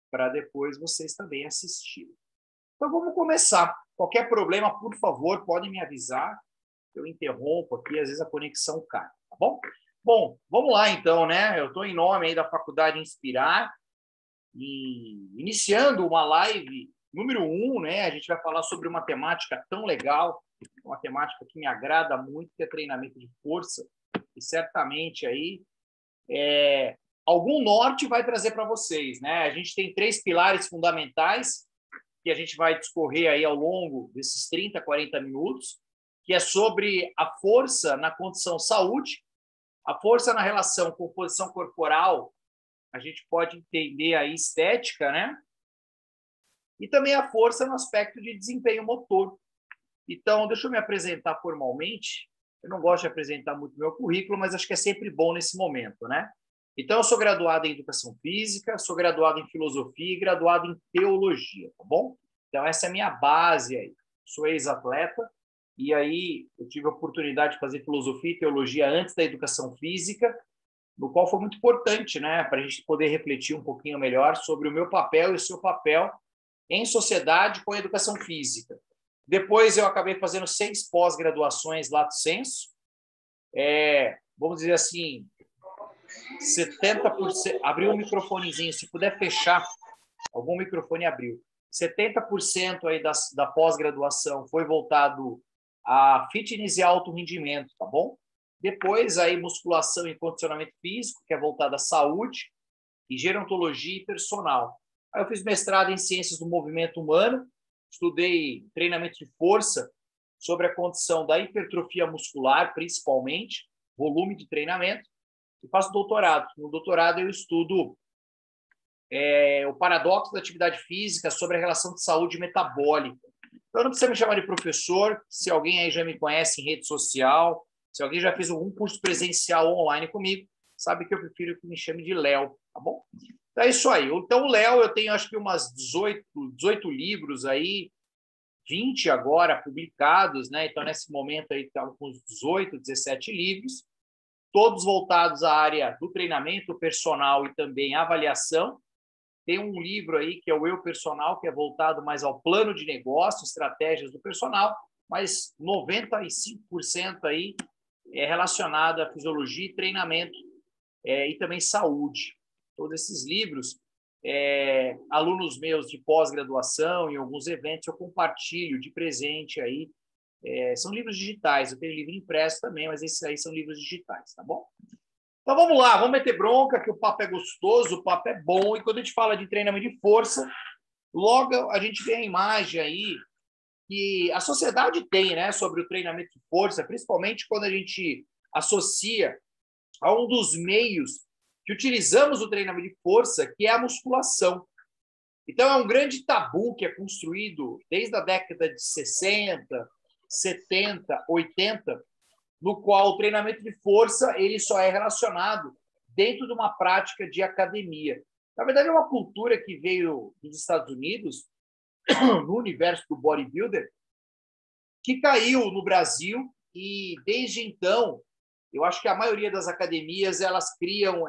para depois vocês também assistirem. Então, vamos começar. Qualquer problema, por favor, podem me avisar. Eu interrompo aqui, às vezes a conexão cai, tá bom? Bom, vamos lá então, né? Eu estou em nome aí da Faculdade Inspirar e iniciando uma live número 1, né? A gente vai falar sobre uma temática tão legal, uma temática que me agrada muito, que é treinamento de força, e certamente aí algum norte vai trazer para vocês, né? A gente tem 3 pilares fundamentais que a gente vai discorrer aí ao longo desses 30, 40 minutos, que é sobre a força na condição saúde, a força na relação com posição corporal, a gente pode entender a estética, né? E também a força no aspecto de desempenho motor. Então, deixa eu me apresentar formalmente. Eu não gosto de apresentar muito meu currículo, mas acho que é sempre bom nesse momento, né? Então, eu sou graduado em Educação Física, sou graduado em Filosofia e graduado em Teologia, tá bom? Então, essa é a minha base aí. Sou ex-atleta e aí eu tive a oportunidade de fazer Filosofia e Teologia antes da Educação Física, no qual foi muito importante, né? Para a gente poder refletir um pouquinho melhor sobre o meu papel e o seu papel em sociedade com a Educação Física. Depois eu acabei fazendo 6 pós-graduações lato sensu. Vamos dizer assim, 70%... Abriu um microfonezinho, se puder fechar, algum microfone abriu. 70% aí da pós-graduação foi voltado a fitness e alto rendimento, tá bom? Depois aí musculação e condicionamento físico, que é voltado à saúde, e gerontologia e personal. Aí eu fiz mestrado em ciências do movimento humano, estudei treinamento de força sobre a condição da hipertrofia muscular, principalmente, volume de treinamento, e faço doutorado. No doutorado eu estudo o paradoxo da atividade física sobre a relação de saúde metabólica. Então não precisa me chamar de professor, se alguém aí já me conhece em rede social, se alguém já fez algum curso presencial online comigo, sabe que eu prefiro que me chame de Léo, tá bom? Então é isso aí. Então, o Léo, eu tenho acho que umas 18 livros aí, 20 agora publicados, né? Então, nesse momento aí, estava com uns 18, 17 livros, todos voltados à área do treinamento personal e também avaliação. Tem um livro aí que é o Eu Personal, que é voltado mais ao plano de negócio, estratégias do personal, mas 95% aí é relacionado à fisiologia e treinamento e também saúde. Todos esses livros, alunos meus de pós-graduação, em alguns eventos, eu compartilho de presente aí. São livros digitais, eu tenho livro impresso também, mas esses aí são livros digitais, tá bom? Então vamos lá, vamos meter bronca, que o papo é gostoso, o papo é bom, e quando a gente fala de treinamento de força, logo a gente vê a imagem aí que a sociedade tem, né, sobre o treinamento de força, principalmente quando a gente associa a um dos meios que utilizamos o treinamento de força, que é a musculação. Então, é um grande tabu que é construído desde a década de 60, 70, 80, no qual o treinamento de força ele só é relacionado dentro de uma prática de academia. Na verdade, é uma cultura que veio dos Estados Unidos, no universo do bodybuilder, que caiu no Brasil e, desde então, eu acho que a maioria das academias elas criam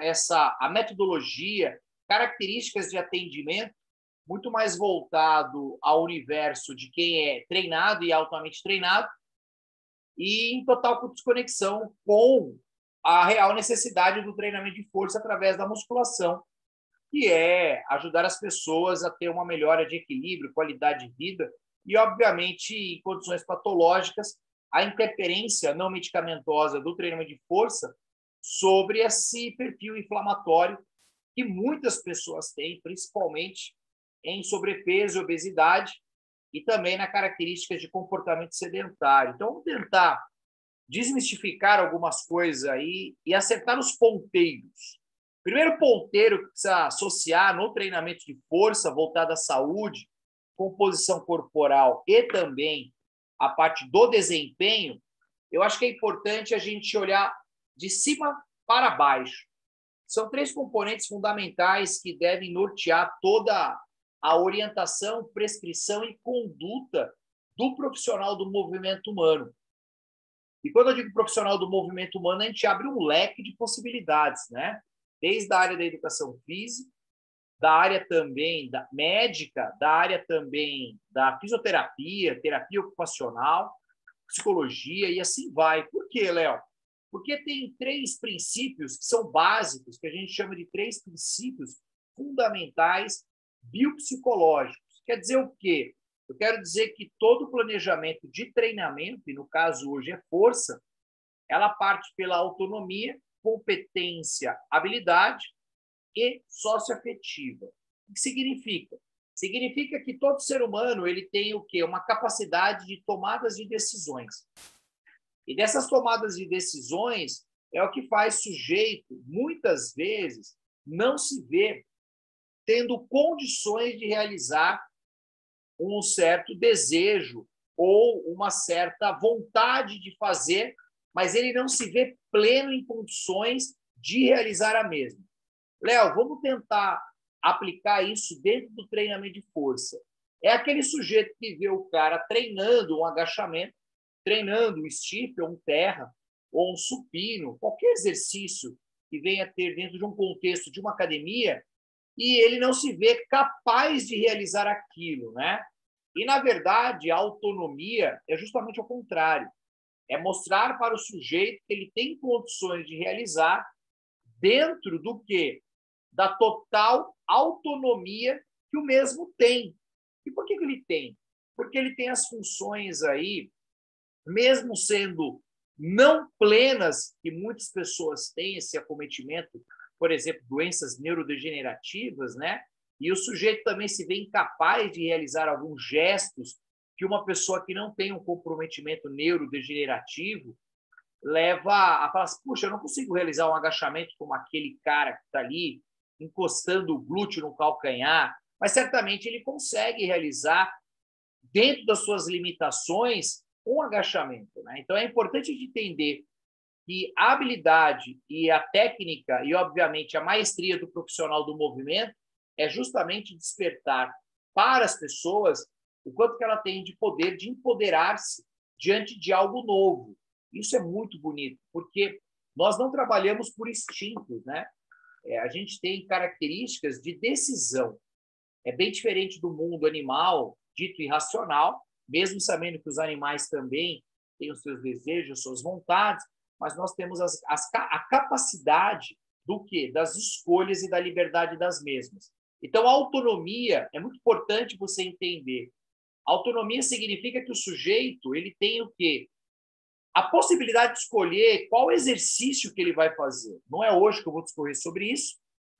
a metodologia, características de atendimento muito mais voltado ao universo de quem é treinado e altamente treinado e em total desconexão com a real necessidade do treinamento de força através da musculação, que é ajudar as pessoas a ter uma melhora de equilíbrio, qualidade de vida e, obviamente, em condições patológicas, a interferência não medicamentosa do treinamento de força sobre esse perfil inflamatório que muitas pessoas têm, principalmente em sobrepeso e obesidade, e também na características de comportamento sedentário. Então, vamos tentar desmistificar algumas coisas aí e acertar os ponteiros. Primeiro ponteiro que precisa associar no treinamento de força voltado à saúde, composição corporal e também a parte do desempenho, eu acho que é importante a gente olhar de cima para baixo. São 3 componentes fundamentais que devem nortear toda a orientação, prescrição e conduta do profissional do movimento humano. E quando eu digo profissional do movimento humano, a gente abre um leque de possibilidades, né? Desde a área da educação física, da área também da médica, da área também da fisioterapia, terapia ocupacional, psicologia e assim vai. Por quê, Léo? Porque tem 3 princípios que são básicos, que a gente chama de 3 princípios fundamentais biopsicológicos. Quer dizer o quê? Eu quero dizer que todo planejamento de treinamento, e no caso hoje é força, ela parte pela autonomia, competência, habilidade e socioafetiva. O que significa? Significa que todo ser humano ele tem o quê? Uma capacidade de tomadas de decisões. E dessas tomadas de decisões é o que faz o sujeito, muitas vezes, não se ver tendo condições de realizar um certo desejo ou uma certa vontade de fazer, mas ele não se vê pleno em condições de realizar a mesma. Léo, vamos tentar aplicar isso dentro do treinamento de força. É aquele sujeito que vê o cara treinando um agachamento, treinando um stiff, ou um terra, ou um supino, qualquer exercício que venha ter dentro de um contexto de uma academia, e ele não se vê capaz de realizar aquilo, né? E, na verdade, a autonomia é justamente o contrário. É mostrar para o sujeito que ele tem condições de realizar dentro do quê? Da total autonomia que o mesmo tem. E por que ele tem? Porque ele tem as funções aí, mesmo sendo não plenas, que muitas pessoas têm esse acometimento, por exemplo, doenças neurodegenerativas, né? E o sujeito também se vê incapaz de realizar alguns gestos que uma pessoa que não tem um comprometimento neurodegenerativo leva a falar assim, puxa, eu não consigo realizar um agachamento como aquele cara que está ali, encostando o glúteo no calcanhar, mas certamente ele consegue realizar, dentro das suas limitações, um agachamento, né? Então, é importante entender que a habilidade e a técnica e, obviamente, a maestria do profissional do movimento é justamente despertar para as pessoas o quanto que ela tem de poder de empoderar-se diante de algo novo. Isso é muito bonito, porque nós não trabalhamos por instinto, né? A gente tem características de decisão. É bem diferente do mundo animal, dito irracional, mesmo sabendo que os animais também têm os seus desejos, suas vontades, mas nós temos a capacidade do quê? Das escolhas e da liberdade das mesmas. Então, a autonomia é muito importante você entender. Autonomia significa que o sujeito ele tem o quê? A possibilidade de escolher qual exercício que ele vai fazer. Não é hoje que eu vou discorrer sobre isso,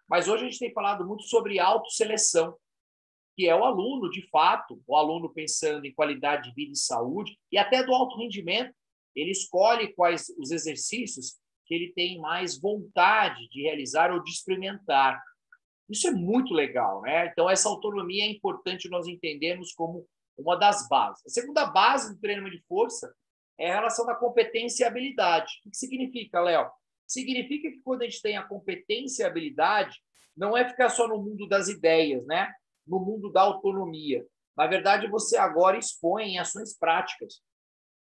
mas hoje a gente tem falado muito sobre autosseleção, que é o aluno, de fato, o aluno pensando em qualidade de vida e saúde, e até do alto rendimento. Ele escolhe quais os exercícios que ele tem mais vontade de realizar ou de experimentar. Isso é muito legal, né? Então, essa autonomia é importante nós entendermos como uma das bases. A segunda base do treinamento de força é a relação da competência e habilidade. O que significa, Léo? Significa que quando a gente tem a competência e a habilidade, não é ficar só no mundo das ideias, né? No mundo da autonomia. Na verdade, você agora expõe em ações práticas.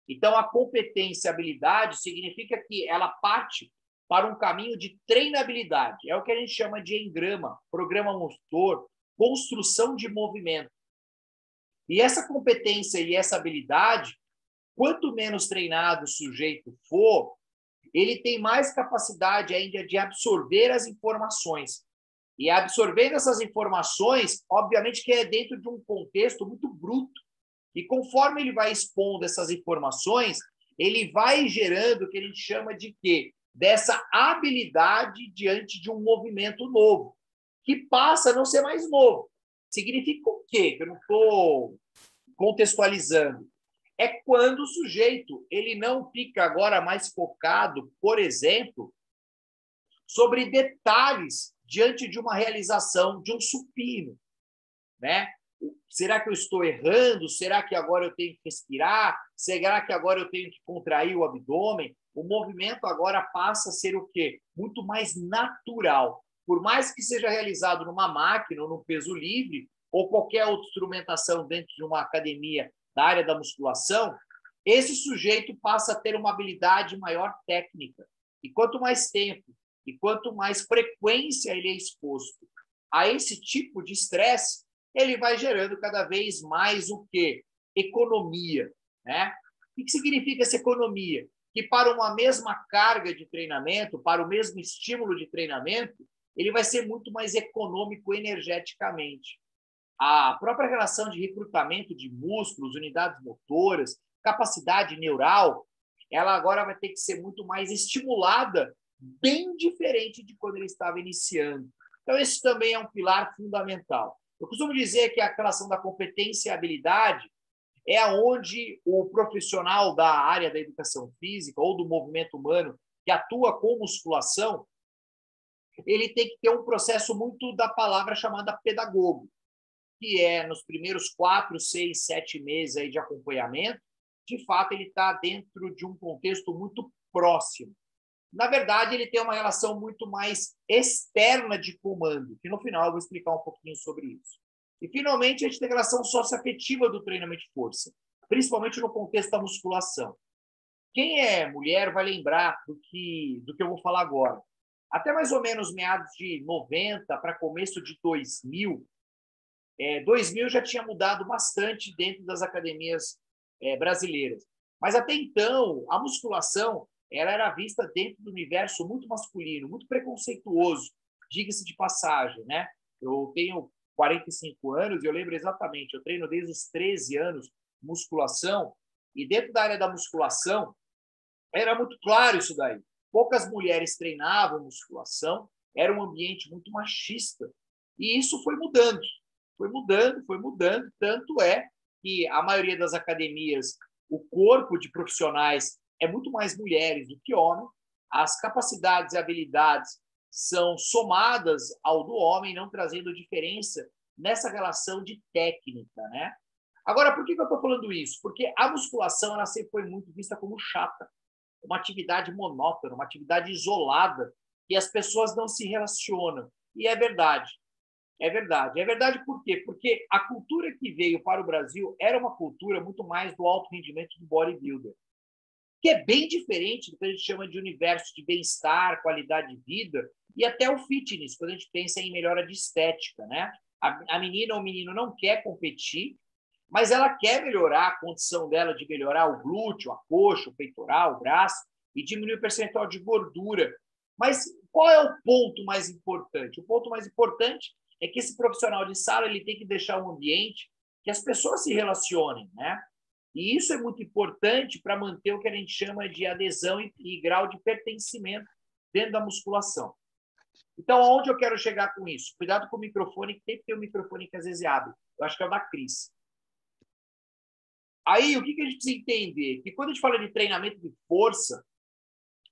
Então, a competência e habilidade significa que ela parte para um caminho de treinabilidade. É o que a gente chama de engrama, programa motor, construção de movimento. E essa competência e essa habilidade, quanto menos treinado o sujeito for, ele tem mais capacidade ainda de absorver as informações. E absorvendo essas informações, obviamente que é dentro de um contexto muito bruto. E conforme ele vai expondo essas informações, ele vai gerando o que a gente chama de quê? Dessa habilidade diante de um movimento novo, que passa a não ser mais novo. Significa o quê? Eu não estou contextualizando. É quando o sujeito ele não fica agora mais focado, por exemplo, sobre detalhes diante de uma realização de um supino, né? Será que eu estou errando? Será que agora eu tenho que respirar? Será que agora eu tenho que contrair o abdômen? O movimento agora passa a ser o quê? Muito mais natural. Por mais que seja realizado numa máquina ou num peso livre ou qualquer outra instrumentação dentro de uma academia da área da musculação, esse sujeito passa a ter uma habilidade maior técnica. E quanto mais tempo e quanto mais frequência ele é exposto a esse tipo de estresse, ele vai gerando cada vez mais o quê? Economia, né? O que significa essa economia? Que para uma mesma carga de treinamento, para o mesmo estímulo de treinamento, ele vai ser muito mais econômico energeticamente. A própria relação de recrutamento de músculos, unidades motoras, capacidade neural, ela agora vai ter que ser muito mais estimulada, bem diferente de quando ele estava iniciando. Então, esse também é um pilar fundamental. Eu costumo dizer que a relação da competência e habilidade é onde o profissional da área da educação física ou do movimento humano que atua com musculação, ele tem que ter um processo muito da palavra chamada pedagogo, que é nos primeiros 4, 6, 7 meses aí de acompanhamento, de fato ele está dentro de um contexto muito próximo. Na verdade, ele tem uma relação muito mais externa de comando, que no final eu vou explicar um pouquinho sobre isso. E, finalmente, a gente tem a relação socioafetiva do treinamento de força, principalmente no contexto da musculação. Quem é mulher vai lembrar do que eu vou falar agora. Até mais ou menos meados de 90 para começo de 2000, 2000 já tinha mudado bastante dentro das academias brasileiras. Mas até então, a musculação ela era vista dentro do universo muito masculino, muito preconceituoso, diga-se de passagem, né? Eu tenho 45 anos e eu lembro exatamente, eu treino desde os 13 anos musculação, e dentro da área da musculação era muito claro isso daí. Poucas mulheres treinavam musculação, era um ambiente muito machista, e isso foi mudando, tanto é que a maioria das academias, o corpo de profissionais é muito mais mulheres do que homens, as capacidades e habilidades são somadas ao do homem, não trazendo diferença nessa relação de técnica, né? Agora, por que eu estou falando isso? Porque a musculação ela sempre foi muito vista como chata, uma atividade monótona, uma atividade isolada, e as pessoas não se relacionam. E é verdade. É verdade. É verdade por quê? Porque a cultura que veio para o Brasil era uma cultura muito mais do alto rendimento do bodybuilder, que é bem diferente do que a gente chama de universo de bem-estar, qualidade de vida e até o fitness, quando a gente pensa em melhora de estética, né? A menina ou o menino não quer competir, mas ela quer melhorar a condição dela de melhorar o glúteo, a coxa, o peitoral, o braço e diminuir o percentual de gordura. Mas qual é o ponto mais importante? O ponto mais importante é que esse profissional de sala ele tem que deixar um ambiente que as pessoas se relacionem, né? E isso é muito importante para manter o que a gente chama de adesão e grau de pertencimento dentro da musculação. Então, aonde eu quero chegar com isso? Cuidado com o microfone, que tem que ter um microfone que às vezes abre. Eu acho que é o da Cris. Aí, o que a gente precisa entender? Que quando a gente fala de treinamento de força,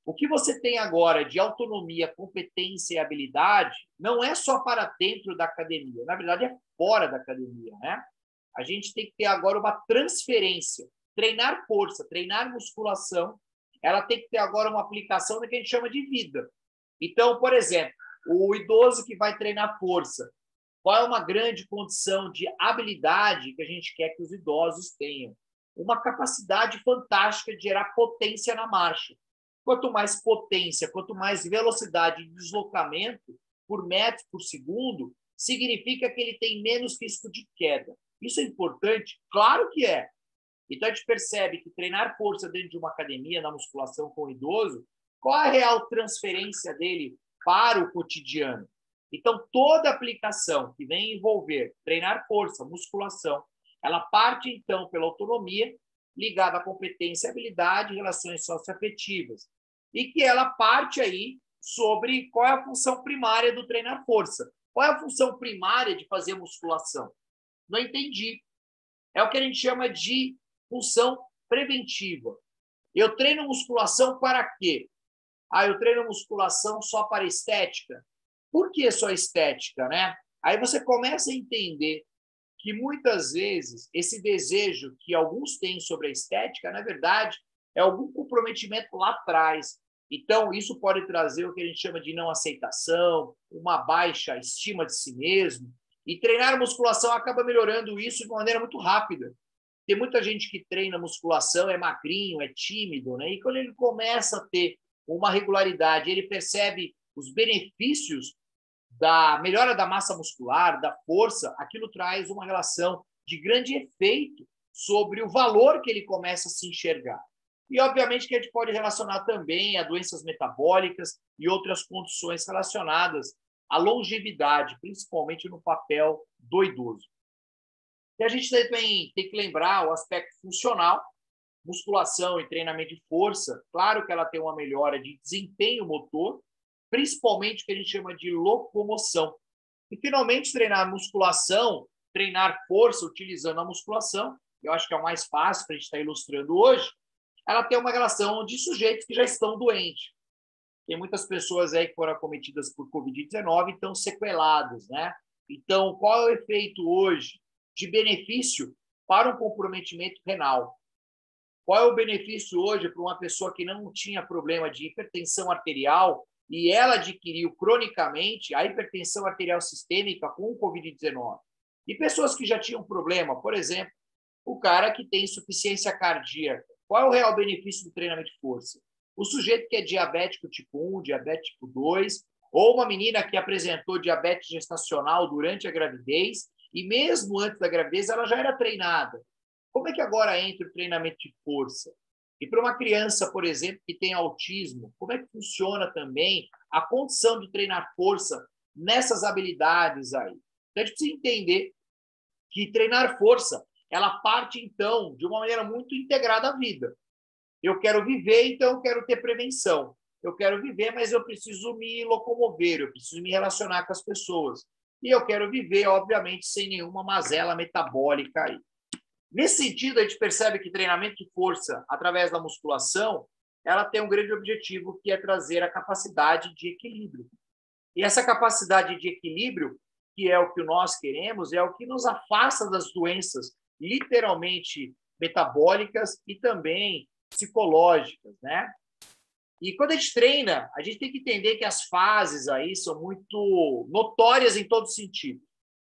o que você tem agora de autonomia, competência e habilidade não é só para dentro da academia. Na verdade, é fora da academia, né? A gente tem que ter agora uma transferência. Treinar força, treinar musculação, ela tem que ter agora uma aplicação do que a gente chama de vida. Então, por exemplo, o idoso que vai treinar força, qual é uma grande condição de habilidade que a gente quer que os idosos tenham? Uma capacidade fantástica de gerar potência na marcha. Quanto mais potência, quanto mais velocidade de deslocamento por metro por segundo, significa que ele tem menos risco de queda. Isso é importante? Claro que é. Então, a gente percebe que treinar força dentro de uma academia, na musculação com o idoso, qual a real transferência dele para o cotidiano? Então, toda aplicação que vem envolver treinar força, musculação, ela parte, então, pela autonomia, ligada à competência, habilidade e relações socioafetivas. E que ela parte aí sobre qual é a função primária do treinar força. Qual é a função primária de fazer musculação? Não entendi. É o que a gente chama de função preventiva. Eu treino musculação para quê? Eu treino musculação só para estética? Por que só estética, né? Aí você começa a entender que muitas vezes esse desejo que alguns têm sobre a estética, na verdade, é algum comprometimento lá atrás. Então, isso pode trazer o que a gente chama de não aceitação, uma baixa estima de si mesmo. E treinar musculação acaba melhorando isso de maneira muito rápida. Tem muita gente que treina musculação, é magrinho, é tímido, né? E quando ele começa a ter uma regularidade, ele percebe os benefícios da melhora da massa muscular, da força, aquilo traz uma relação de grande efeito sobre o valor que ele começa a se enxergar. E, obviamente, que a gente pode relacionar também a doenças metabólicas e outras condições relacionadas à longevidade, principalmente no papel do idoso. E a gente também tem que lembrar o aspecto funcional, musculação e treinamento de força. Claro que ela tem uma melhora de desempenho motor, principalmente o que a gente chama de locomoção. E, finalmente, treinar musculação, treinar força utilizando a musculação, eu acho que é o mais fácil para a gente estar ilustrando hoje, ela tem uma relação de sujeitos que já estão doentes. Tem muitas pessoas aí que foram acometidas por Covid-19 e estão sequeladas, né? Então, qual é o efeito hoje de benefício para um comprometimento renal? Qual é o benefício hoje para uma pessoa que não tinha problema de hipertensão arterial e ela adquiriu cronicamente a hipertensão arterial sistêmica com o Covid-19? E pessoas que já tinham problema, por exemplo, o cara que tem insuficiência cardíaca. Qual é o real benefício do treinamento de força? O sujeito que é diabético tipo 1, diabetes tipo 2, ou uma menina que apresentou diabetes gestacional durante a gravidez, e mesmo antes da gravidez ela já era treinada. Como é que agora entra o treinamento de força? E para uma criança, por exemplo, que tem autismo, como é que funciona também a condição de treinar força nessas habilidades aí? Então, a gente precisa entender que treinar força ela parte, então, de uma maneira muito integrada à vida. Eu quero viver, então eu quero ter prevenção. Eu quero viver, mas eu preciso me locomover, eu preciso me relacionar com as pessoas. E eu quero viver, obviamente, sem nenhuma mazela metabólica aí. Nesse sentido, a gente percebe que treinamento de força, através da musculação, ela tem um grande objetivo, que é trazer a capacidade de equilíbrio. E essa capacidade de equilíbrio, que é o que nós queremos, é o que nos afasta das doenças literalmente metabólicas e também psicológicas, né? E quando a gente treina, a gente tem que entender que as fases aí são muito notórias em todo sentido.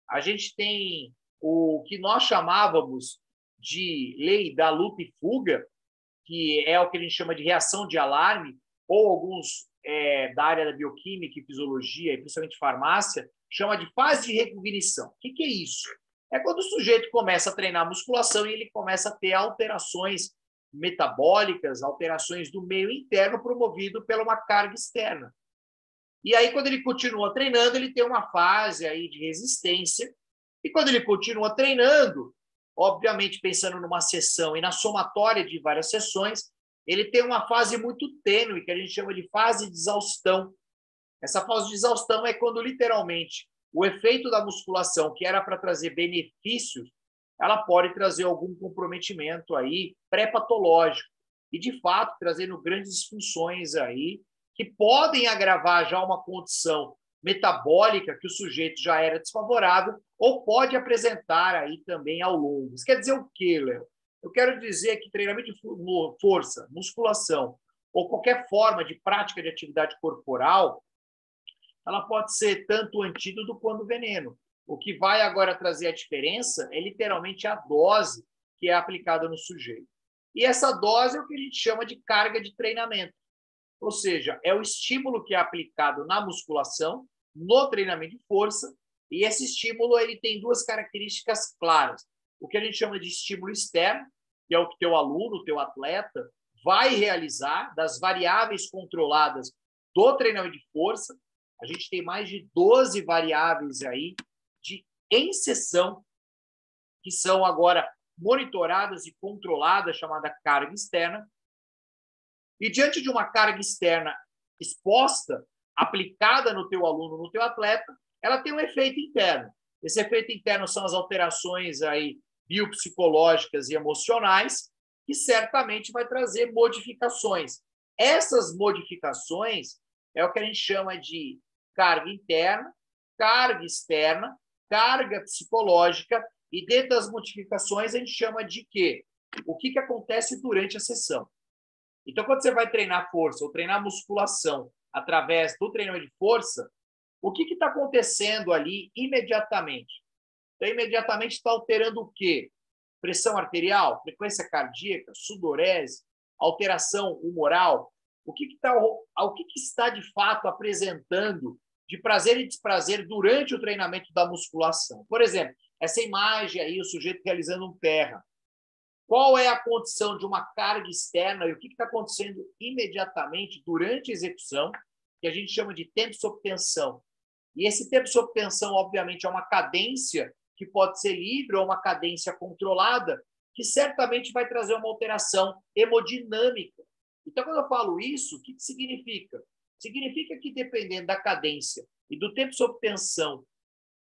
A gente tem o que nós chamávamos de lei da luta e fuga, que é o que a gente chama de reação de alarme, ou alguns da área da bioquímica e fisiologia, e principalmente farmácia, chama de fase de recognição. O que é isso? É quando o sujeito começa a treinar musculação e ele começa a ter alterações metabólicas, alterações do meio interno promovido pela uma carga externa. E aí, quando ele continua treinando, ele tem uma fase aí de resistência. E quando ele continua treinando, obviamente pensando numa sessão e na somatória de várias sessões, ele tem uma fase muito tênue, que a gente chama de fase de exaustão. Essa fase de exaustão é quando, literalmente, o efeito da musculação, que era para trazer benefícios, ela pode trazer algum comprometimento aí pré-patológico e, de fato, trazendo grandes disfunções aí que podem agravar já uma condição metabólica que o sujeito já era desfavorável ou pode apresentar aí também ao longo. Isso quer dizer o quê, Léo? Eu quero dizer que treinamento de força, musculação ou qualquer forma de prática de atividade corporal, ela pode ser tanto o antídoto quanto o veneno. O que vai agora trazer a diferença é literalmente a dose que é aplicada no sujeito. E essa dose é o que a gente chama de carga de treinamento. Ou seja, é o estímulo que é aplicado na musculação, no treinamento de força, e esse estímulo ele tem duas características claras. O que a gente chama de estímulo externo, que é o que teu aluno, o teu atleta, vai realizar das variáveis controladas do treinamento de força. A gente tem mais de 12 variáveis aí em sessão, que são agora monitoradas e controladas, chamada carga externa. E diante de uma carga externa exposta, aplicada no teu aluno, no teu atleta, ela tem um efeito interno. Esse efeito interno são as alterações aí biopsicológicas e emocionais, que certamente vai trazer modificações. Essas modificações é o que a gente chama de carga interna, carga externa, carga psicológica, e dentro das modificações a gente chama de quê? O que acontece durante a sessão. Então, quando você vai treinar força ou treinar musculação através do treinamento de força, o que está acontecendo ali imediatamente? Então, imediatamente está alterando o quê? Pressão arterial, frequência cardíaca, sudorese, alteração humoral. O que está de fato apresentando de prazer e desprazer durante o treinamento da musculação. Por exemplo, essa imagem aí, o sujeito realizando um terra. Qual é a condição de uma carga externa e o que está acontecendo imediatamente durante a execução, que a gente chama de tempo sob tensão. E esse tempo sob tensão, obviamente, é uma cadência que pode ser livre ou uma cadência controlada, que certamente vai trazer uma alteração hemodinâmica. Então, quando eu falo isso, o que significa? Significa que, dependendo da cadência e do tempo sob tensão,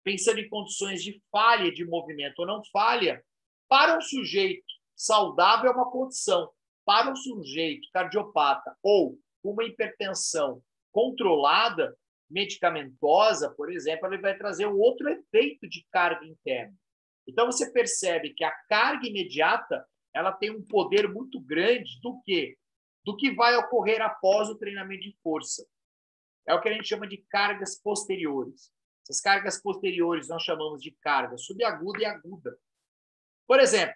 pensando em condições de falha de movimento ou não falha, para um sujeito saudável é uma condição. Para um sujeito cardiopata ou uma hipertensão controlada, medicamentosa, por exemplo, ele vai trazer um outro efeito de carga interna. Então, você percebe que a carga imediata ela tem um poder muito grande do quê? Do que vai ocorrer após o treinamento de força. É o que a gente chama de cargas posteriores. Essas cargas posteriores nós chamamos de carga subaguda e aguda. Por exemplo,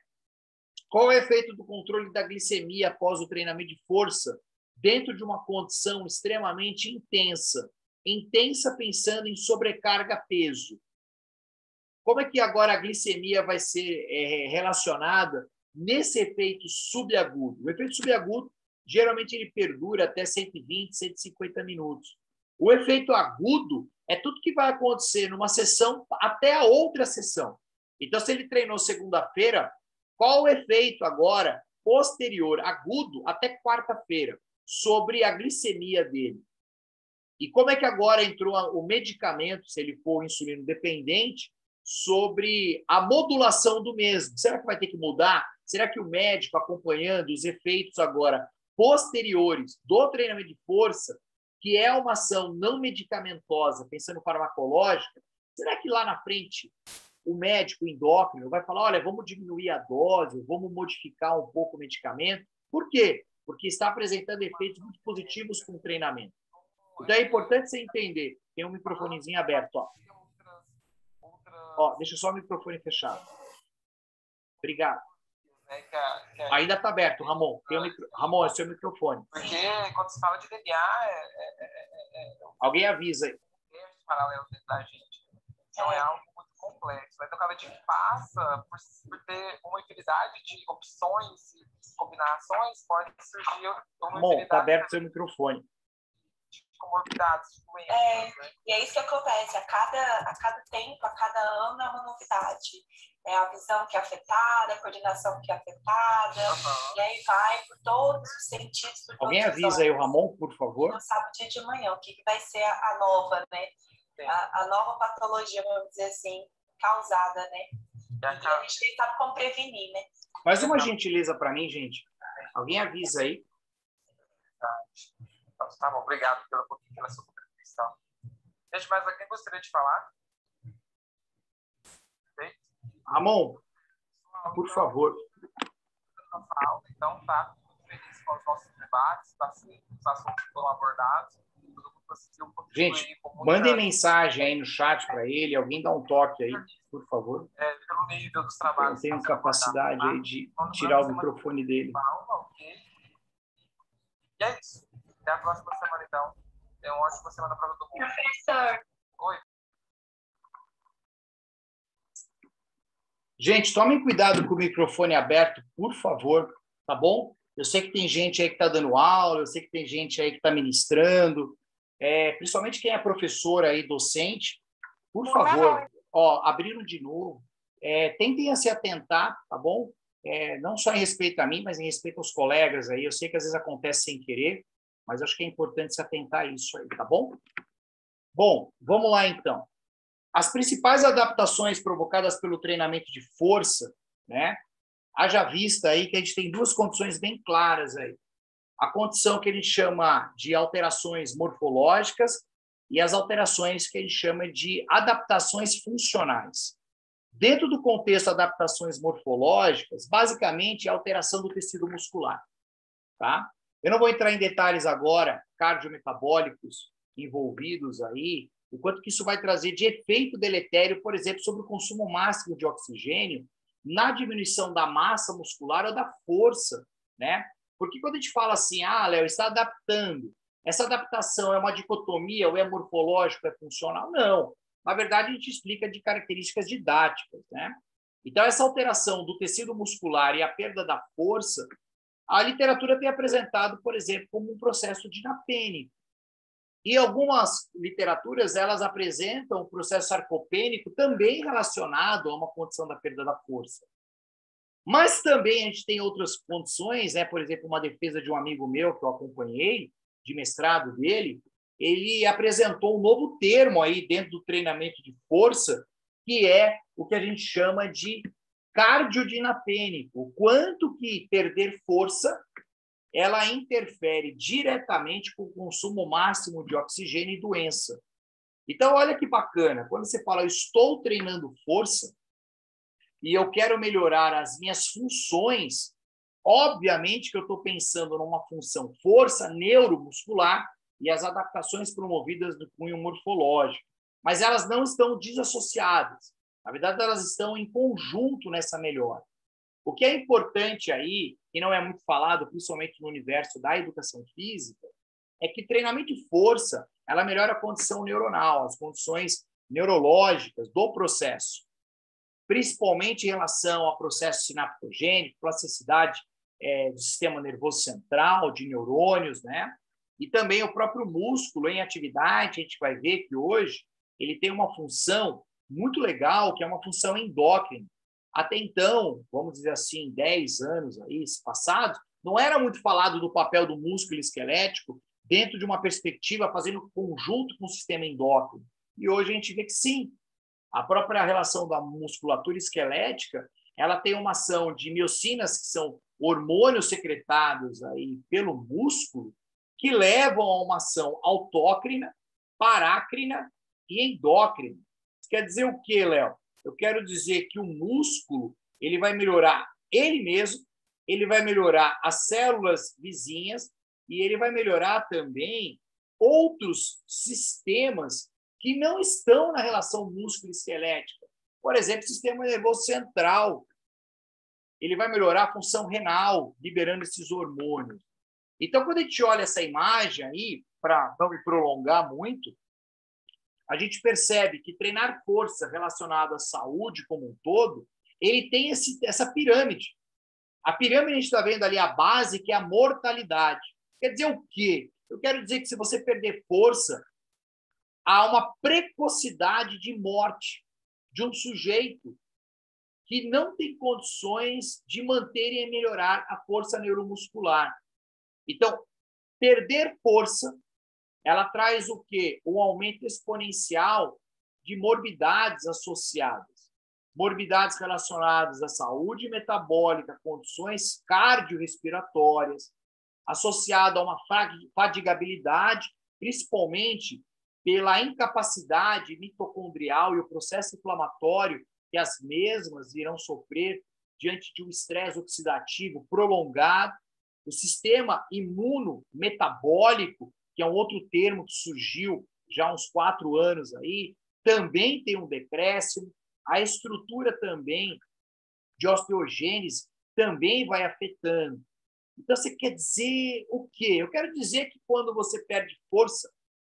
qual é o efeito do controle da glicemia após o treinamento de força dentro de uma condição extremamente intensa? Intensa pensando em sobrecarga peso. Como é que agora a glicemia vai ser relacionada nesse efeito subagudo? O efeito subagudo, geralmente, ele perdura até 120, 150 minutos. O efeito agudo é tudo que vai acontecer numa sessão até a outra sessão. Então, se ele treinou segunda-feira, qual o efeito agora posterior, agudo, até quarta-feira, sobre a glicemia dele? E como é que agora entrou o medicamento, se ele for insulino dependente, sobre a modulação do mesmo? Será que vai ter que mudar? Será que o médico, acompanhando os efeitos agora posteriores do treinamento de força, que é uma ação não medicamentosa, pensando farmacológica, será que lá na frente o médico endócrino vai falar, olha, vamos diminuir a dose, vamos modificar um pouco o medicamento? Por quê? Porque está apresentando efeitos muito positivos com o treinamento. Então, é importante você entender. Tem um microfonezinho aberto. Ó, deixa só o microfone fechado. Obrigado. Ainda está aberto, Ramon. Ramon, é seu microfone. Porque quando se fala de DNA, alguém avisa aí. Paralelo dentro da gente. Então é algo muito complexo. Então, cada dia que passa, por ter uma infinidade de opções e combinações, pode surgir uma Ramon, está aberto seu microfone. Comorbidades, né? E é isso que acontece, a cada tempo, a cada ano é uma novidade. É a visão que é afetada, a coordenação que é afetada, e aí vai por todos os sentidos. Alguém avisa aí o Ramon, por favor? Não sabe o dia de manhã, o que vai ser a nova, né? A nova patologia, vamos dizer assim, causada, né? E a gente nem sabe como prevenir, né? Faz uma gentileza para mim, gente. Alguém avisa aí. Tá bom, obrigado pela sua contribuição. Gente, mais alguém gostaria de falar? Ramon, por favor. Então, tá feliz com os nossos debates, os assuntos foram abordados. Gente, mandem mensagem aí no chat para ele, alguém dá um toque aí, por favor. Pelo nível dos trabalhos. Eu tenho capacidade aí de tirar o microfone dele. E é isso. Até a próxima semana, então. Tenha uma ótima semana para todo mundo. Professor. Oi. Gente, tomem cuidado com o microfone aberto, por favor, tá bom? Eu sei que tem gente aí que está dando aula, eu sei que tem gente aí que está ministrando, principalmente quem é professor aí, docente, por favor, abriram de novo, tentem se atentar, tá bom? Não só em respeito a mim, mas em respeito aos colegas aí, eu sei que às vezes acontece sem querer, mas acho que é importante se atentar a isso aí, tá bom? Bom, vamos lá então. As principais adaptações provocadas pelo treinamento de força, né? Haja vista aí que a gente tem duas condições bem claras aí. A condição que a gente chama de alterações morfológicas e as alterações que a gente chama de adaptações funcionais. Dentro do contexto adaptações morfológicas, basicamente é a alteração do tecido muscular, tá? Eu não vou entrar em detalhes agora, cardiometabólicos envolvidos aí, o quanto que isso vai trazer de efeito deletério, por exemplo, sobre o consumo máximo de oxigênio na diminuição da massa muscular ou da força, né? Porque quando a gente fala assim, Léo, está adaptando, Essa adaptação é uma dicotomia, ou é morfológico, é funcional? Não. Na verdade, a gente explica de características didáticas, né? Então, essa alteração do tecido muscular e a perda da força, a literatura tem apresentado, por exemplo, como um processo dinapênico. E algumas literaturas, elas apresentam o processo sarcopênico também relacionado a uma condição da perda da força. Mas também a gente tem outras condições, né? Por exemplo, uma defesa de um amigo meu que eu acompanhei, de mestrado dele, ele apresentou um novo termo aí dentro do treinamento de força, que é o que a gente chama de cardiodinapênico. O quanto que perder força ela interfere diretamente com o consumo máximo de oxigênio e doença. Então, olha que bacana, quando você fala, eu estou treinando força e eu quero melhorar as minhas funções, obviamente que eu estou pensando numa função força neuromuscular e as adaptações promovidas do cunho morfológico, mas elas não estão desassociadas. Na verdade, elas estão em conjunto nessa melhora. O que é importante aí, e não é muito falado, principalmente no universo da educação física, é que treinamento de força, ela melhora a condição neuronal, as condições neurológicas do processo, principalmente em relação ao processo sinaptogênico, plasticidade do sistema nervoso central, de neurônios, né? E também o próprio músculo em atividade, a gente vai ver que hoje ele tem uma função muito legal, que é uma função endócrina. Até então, vamos dizer assim, 10 anos aí passados, não era muito falado do papel do músculo esquelético dentro de uma perspectiva fazendo conjunto com o sistema endócrino. E hoje a gente vê que sim, a própria relação da musculatura esquelética, ela tem uma ação de miocinas, que são hormônios secretados aí pelo músculo, que levam a uma ação autócrina, parácrina e endócrina. Isso quer dizer o quê, Léo? Eu quero dizer que o músculo ele vai melhorar ele mesmo, ele vai melhorar as células vizinhas e ele vai melhorar também outros sistemas que não estão na relação músculo-esquelética. Por exemplo, o sistema nervoso central. Ele vai melhorar a função renal, liberando esses hormônios. Então, quando a gente olha essa imagem aí, para não me prolongar muito, a gente percebe que treinar força relacionada à saúde como um todo, ele tem essa pirâmide. A pirâmide, a gente está vendo ali a base, que é a mortalidade. Quer dizer o quê? Eu quero dizer que se você perder força, há uma precocidade de morte de um sujeito que não tem condições de manter e melhorar a força neuromuscular. Então, perder força, ela traz o quê? Um aumento exponencial de morbidades associadas. Morbidades relacionadas à saúde metabólica, condições cardiorrespiratórias, associado a uma fadigabilidade, principalmente pela incapacidade mitocondrial e o processo inflamatório que as mesmas irão sofrer diante de um estresse oxidativo prolongado. O sistema imunometabólico, que é um outro termo que surgiu já há uns 4 anos aí, também tem um decréscimo. A estrutura também de osteogênese também vai afetando. Então, você quer dizer o quê? Eu quero dizer que quando você perde força,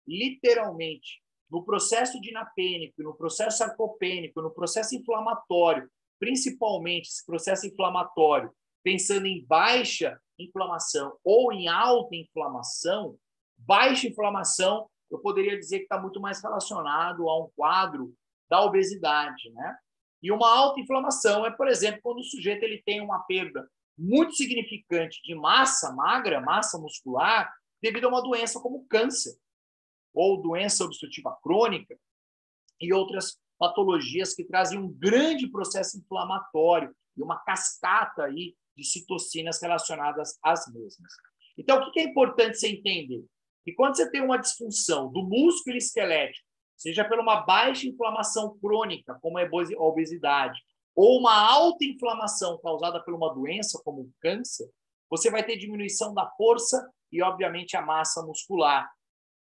literalmente, no processo dinapênico, no processo sarcopênico, no processo inflamatório, principalmente esse processo inflamatório, pensando em baixa inflamação ou em alta inflamação, baixa inflamação, eu poderia dizer que está muito mais relacionado a um quadro da obesidade, né? E uma alta inflamação é, por exemplo, quando o sujeito ele tem uma perda muito significante de massa magra, massa muscular, devido a uma doença como câncer, ou doença obstrutiva crônica, e outras patologias que trazem um grande processo inflamatório e uma cascata aí de citocinas relacionadas às mesmas. Então, o que é importante você entender? Que quando você tem uma disfunção do músculo esquelético, seja por uma baixa inflamação crônica, como a obesidade, ou uma alta inflamação causada por uma doença, como o câncer, você vai ter diminuição da força e, obviamente, a massa muscular.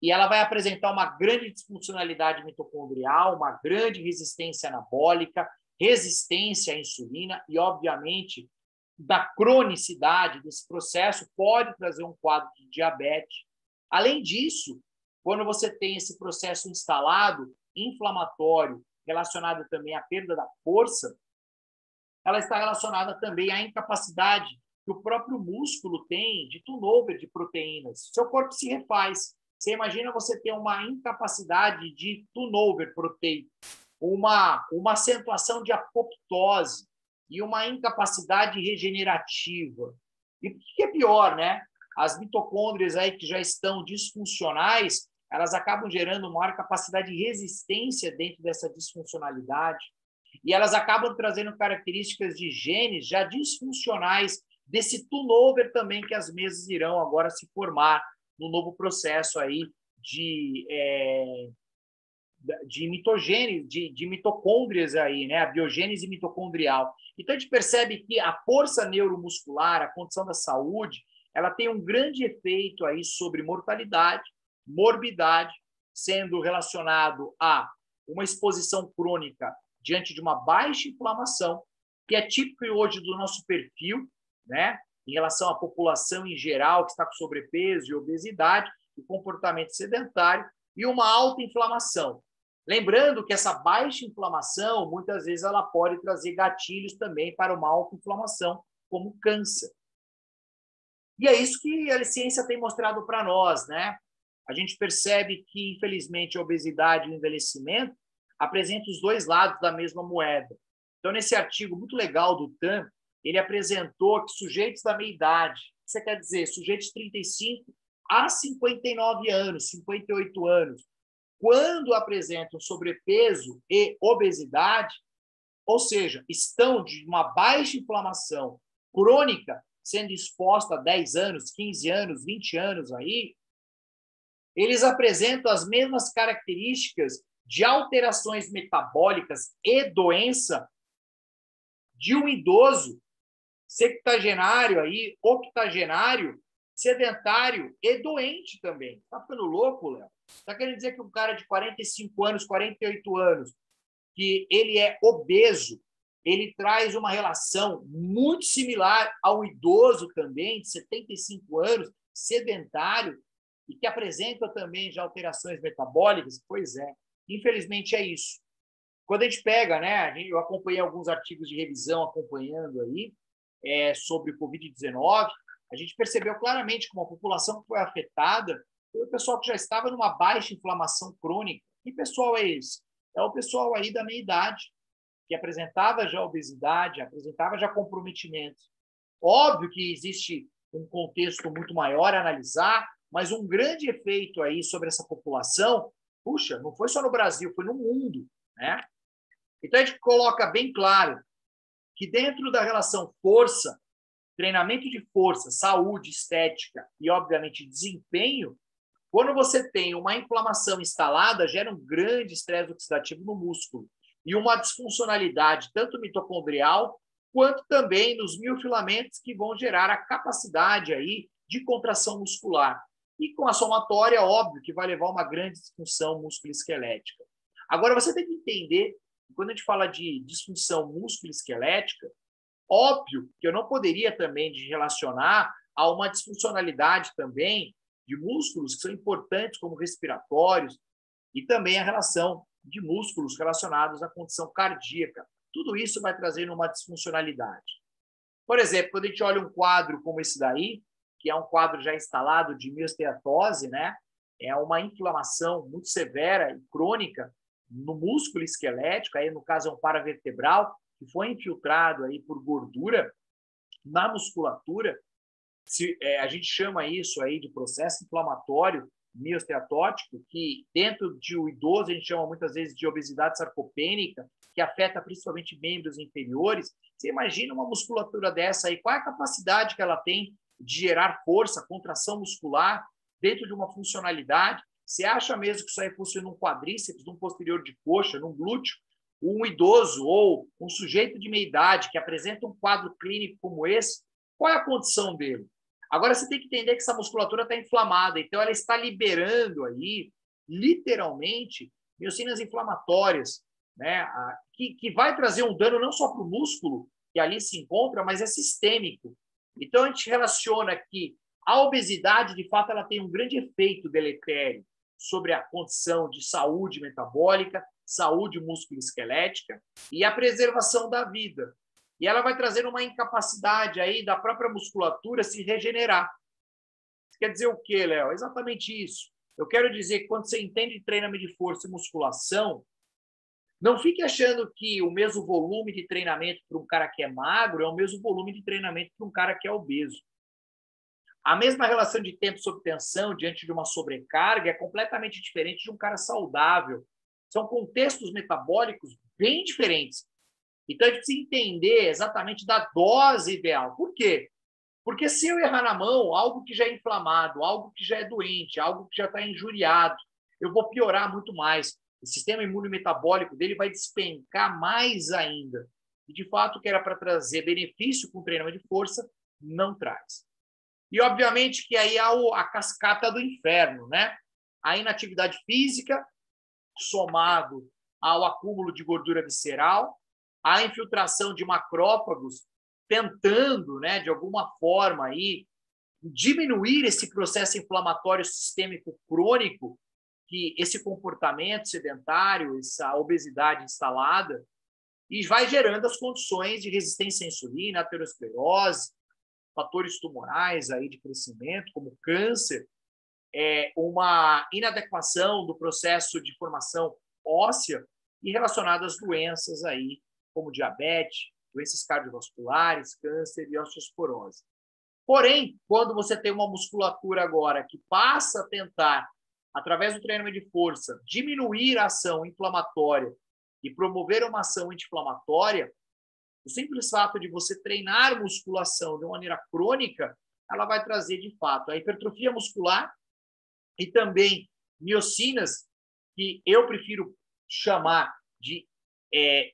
E ela vai apresentar uma grande disfuncionalidade mitocondrial, uma grande resistência anabólica, resistência à insulina e, obviamente, da cronicidade desse processo pode trazer um quadro de diabetes Além disso, quando você tem esse processo instalado, inflamatório, relacionado também à perda da força, ela está relacionada também à incapacidade que o próprio músculo tem de turnover de proteínas. Seu corpo se refaz. Você imagina você ter uma incapacidade de turnover proteico, uma acentuação de apoptose e uma incapacidade regenerativa. E o que é pior, né? As mitocôndrias aí que já estão disfuncionais, elas acabam gerando maior capacidade de resistência dentro dessa disfuncionalidade. E elas acabam trazendo características de genes já disfuncionais desse turnover também que as mesas irão agora se formar no novo processo aí de mitogênese, de mitocôndrias aí, né? A biogênese mitocondrial. Então a gente percebe que a força neuromuscular, a condição da saúde, ela tem um grande efeito aí sobre mortalidade, morbidade, sendo relacionado a uma exposição crônica diante de uma baixa inflamação, que é típico hoje do nosso perfil, né? Em relação à população em geral, que está com sobrepeso e obesidade, e comportamento sedentário, e uma alta inflamação. Lembrando que essa baixa inflamação, muitas vezes, ela pode trazer gatilhos também para uma alta inflamação, como câncer. E é isso que a ciência tem mostrado para nós, né? A gente percebe que, infelizmente, a obesidade e o envelhecimento apresentam os dois lados da mesma moeda. Então, nesse artigo muito legal do TAM, ele apresentou que sujeitos da meia idade, isso quer dizer, sujeitos de 35 a 59 anos, 58 anos, quando apresentam sobrepeso e obesidade, ou seja, estão de uma baixa inflamação crônica, sendo exposta a 10 anos, 15 anos, 20 anos aí, eles apresentam as mesmas características de alterações metabólicas e doença de um idoso septagenário aí, octogenário, sedentário e doente também. Tá ficando louco, Léo? Tá querendo dizer que um cara de 45 anos, 48 anos, que ele é obeso, ele traz uma relação muito similar ao idoso também, de 75 anos, sedentário, e que apresenta também já alterações metabólicas? Pois é, infelizmente é isso. Quando a gente pega, né, eu acompanhei alguns artigos de revisão acompanhando aí, sobre o Covid-19, a gente percebeu claramente que uma população que foi afetada foi o pessoal que já estava numa baixa inflamação crônica. Que pessoal é esse? É o pessoal aí da meia idade, que apresentava já obesidade, apresentava já comprometimento. Óbvio que existe um contexto muito maior a analisar, mas um grande efeito aí sobre essa população, puxa, não foi só no Brasil, foi no mundo, né? Então a gente coloca bem claro que dentro da relação força, treinamento de força, saúde, estética e, obviamente, desempenho, quando você tem uma inflamação instalada, gera um grande estresse oxidativo no músculo e uma disfuncionalidade tanto mitocondrial quanto também nos miofilamentos que vão gerar a capacidade aí de contração muscular. E com a somatória, óbvio, que vai levar a uma grande disfunção musculoesquelética. Agora, você tem que entender, quando a gente fala de disfunção musculoesquelética, óbvio que eu não poderia também relacionar a uma disfuncionalidade também de músculos que são importantes, como respiratórios, e também a relação de músculos relacionados à condição cardíaca. Tudo isso vai trazer uma disfuncionalidade. Por exemplo, quando a gente olha um quadro como esse daí, que é um quadro já instalado de miosteatose, né? É uma inflamação muito severa e crônica no músculo esquelético, aí no caso é um paravertebral, que foi infiltrado aí por gordura na musculatura. A gente chama isso aí de processo inflamatório miosteatótico, que dentro de um idoso a gente chama muitas vezes de obesidade sarcopênica, que afeta principalmente membros inferiores. Você imagina uma musculatura dessa aí, qual é a capacidade que ela tem de gerar força, contração muscular dentro de uma funcionalidade? Você acha mesmo que isso aí fosse num quadríceps, num posterior de coxa, num glúteo? Um idoso ou um sujeito de meia idade que apresenta um quadro clínico como esse, qual é a condição dele? Agora, você tem que entender que essa musculatura está inflamada, então ela está liberando aí, literalmente, miocinas inflamatórias, né? Que vai trazer um dano não só para o músculo que ali se encontra, mas é sistêmico. Então, a gente relaciona que A obesidade, de fato, ela tem um grande efeito deletério sobre a condição de saúde metabólica, saúde músculo-esquelética e a preservação da vida. E ela vai trazer uma incapacidade aí da própria musculatura se regenerar. Isso quer dizer o quê, Léo? Exatamente isso. Eu quero dizer que quando você entende treinamento de força e musculação, não fique achando que o mesmo volume de treinamento para um cara que é magro é o mesmo volume de treinamento para um cara que é obeso. A mesma relação de tempo sob tensão diante de uma sobrecarga é completamente diferente de um cara saudável. São contextos metabólicos bem diferentes. Então, a gente precisa entender exatamente da dose ideal. Por quê? Porque se eu errar na mão, algo que já é inflamado, algo que já é doente, algo que já está injuriado, eu vou piorar muito mais. O sistema imunometabólico dele vai despencar mais ainda. E, de fato, o que era para trazer benefício com o treinamento de força, não traz. E, obviamente, que aí há a cascata do inferno, né? A inatividade física, somado ao acúmulo de gordura visceral, a infiltração de macrófagos, tentando, né, de alguma forma, aí, diminuir esse processo inflamatório sistêmico crônico, que esse comportamento sedentário, essa obesidade instalada, e vai gerando as condições de resistência à insulina, aterosclerose, fatores tumorais aí de crescimento, como câncer, uma inadequação do processo de formação óssea e relacionadas doenças aí, como diabetes, doenças cardiovasculares, câncer e osteoporose. Porém, quando você tem uma musculatura agora que passa a tentar, através do treinamento de força, diminuir a ação inflamatória e promover uma ação anti-inflamatória, o simples fato de você treinar musculação de uma maneira crônica, ela vai trazer, de fato, a hipertrofia muscular e também miocinas, que eu prefiro chamar de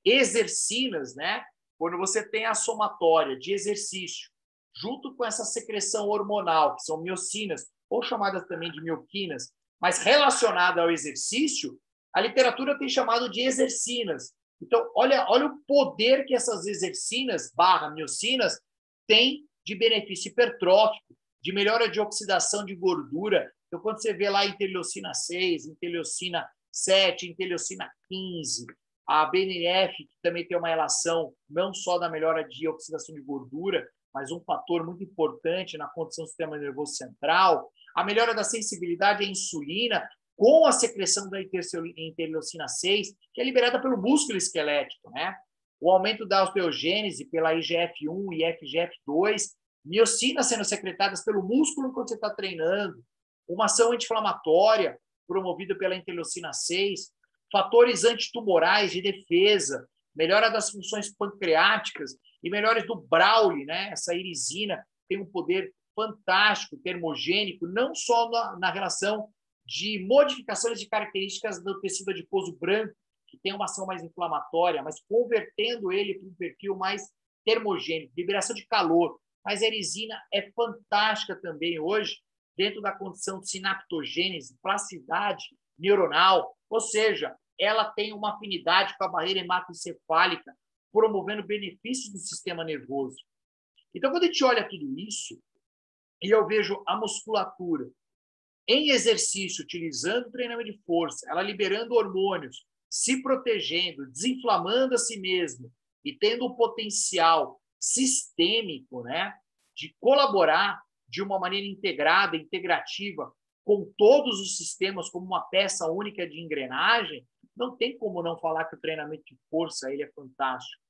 exercinas, né? Quando você tem a somatória de exercício, junto com essa secreção hormonal, que são miocinas, ou chamadas também de mioquinas, mas relacionada ao exercício, a literatura tem chamado de exercinas. Então, olha o poder que essas exercinas, miocinas, têm de benefício hipertrófico, de melhora de oxidação de gordura. Então, quando você vê lá interleucina 6, interleucina 7, interleucina 15, a BNF, que também tem uma relação não só da melhora de oxidação de gordura, mas um fator muito importante na condição do sistema nervoso central, a melhora da sensibilidade à insulina, com a secreção da interleucina 6, que é liberada pelo músculo esquelético, né? O aumento da osteogênese pela IGF-1 e FGF-2, miocinas sendo secretadas pelo músculo enquanto você está treinando, uma ação anti-inflamatória promovida pela interleucina 6, fatores antitumorais de defesa, melhora das funções pancreáticas e melhores do Brauli, né? Essa irisina tem um poder fantástico, termogênico, não só na relação de modificações de características do tecido adiposo branco, que tem uma ação mais inflamatória, mas convertendo ele para um perfil mais termogênico, liberação de calor. Mas a erisina é fantástica também hoje, dentro da condição de sinaptogênese, plasticidade neuronal, ou seja, ela tem uma afinidade com a barreira hematoencefálica, promovendo benefícios do sistema nervoso. Então, quando a gente olha tudo isso, e eu vejo a musculatura em exercício, utilizando o treinamento de força, ela liberando hormônios, se protegendo, desinflamando a si mesma e tendo um potencial sistêmico, né, de colaborar de uma maneira integrada, integrativa, com todos os sistemas como uma peça única de engrenagem, não tem como não falar que o treinamento de força ele é fantástico.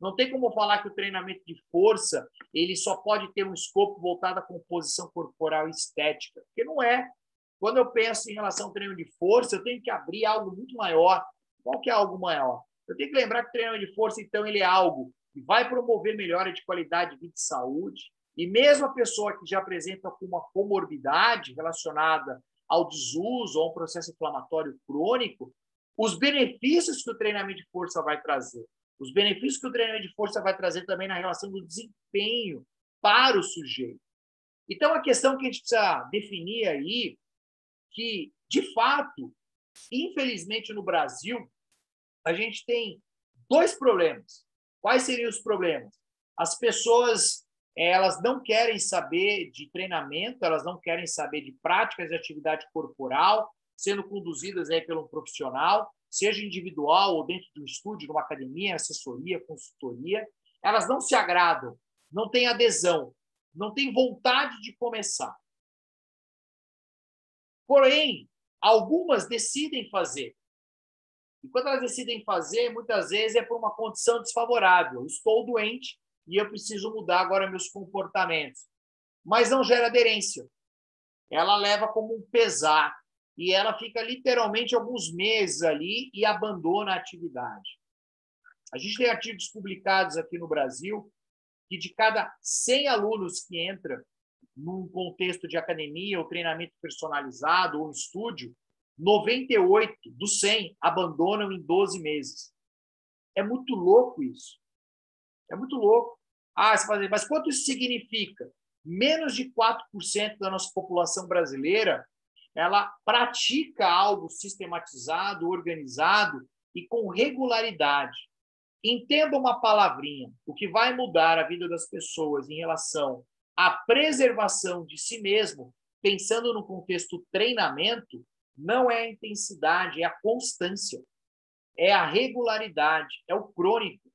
Não tem como falar que o treinamento de força ele só pode ter um escopo voltado à composição corporal e estética, porque não é. Quando eu penso em relação ao treino de força, eu tenho que abrir algo muito maior. Qual que é algo maior? Eu tenho que lembrar que o treino de força, então, ele é algo que vai promover melhora de qualidade de vida e saúde, e mesmo a pessoa que já apresenta uma comorbidade relacionada ao desuso ou a um processo inflamatório crônico, os benefícios que o treinamento de força vai trazer, os benefícios que o treinamento de força vai trazer também na relação do desempenho para o sujeito. Então, a questão que a gente precisa definir aí, que, de fato, infelizmente no Brasil, a gente tem dois problemas. Quais seriam os problemas? As pessoas elas não querem saber de treinamento, elas não querem saber de práticas de atividade corporal, sendo conduzidas aí pelo profissional, seja individual ou dentro de um estúdio, numa academia, assessoria, consultoria. Elas não se agradam, não têm adesão, não têm vontade de começar. Porém, algumas decidem fazer. E quando elas decidem fazer, muitas vezes é por uma condição desfavorável. Eu estou doente e eu preciso mudar agora meus comportamentos. Mas não gera aderência. Ela leva como um pesar e ela fica literalmente alguns meses ali e abandona a atividade. A gente tem artigos publicados aqui no Brasil que de cada 100 alunos que entram num contexto de academia ou treinamento personalizado ou estúdio, 98 dos 100 abandonam em 12 meses. É muito louco isso. É muito louco. Ah, você fala, mas quanto isso significa? Menos de 4% da nossa população brasileira ela pratica algo sistematizado, organizado e com regularidade. Entenda uma palavrinha. O que vai mudar a vida das pessoas em relação à preservação de si mesmo, pensando no contexto treinamento, não é a intensidade, é a constância, é a regularidade, é o crônico.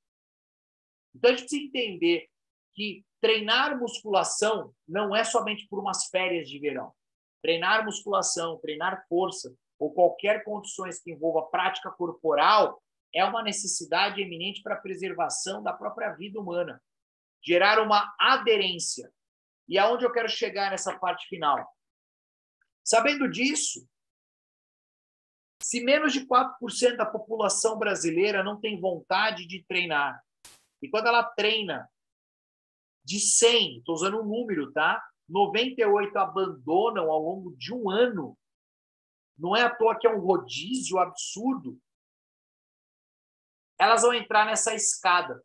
Então, a gente precisa entender que treinar musculação não é somente por umas férias de verão. Treinar musculação, treinar força ou qualquer condições que envolva prática corporal é uma necessidade eminente para a preservação da própria vida humana. Gerar uma aderência. E aonde eu quero chegar nessa parte final? Sabendo disso, se menos de 4% da população brasileira não tem vontade de treinar, e quando ela treina de 100, estou usando um número, tá? 98 abandonam ao longo de um ano. Não é à toa que é um rodízio absurdo. Elas vão entrar nessa escada.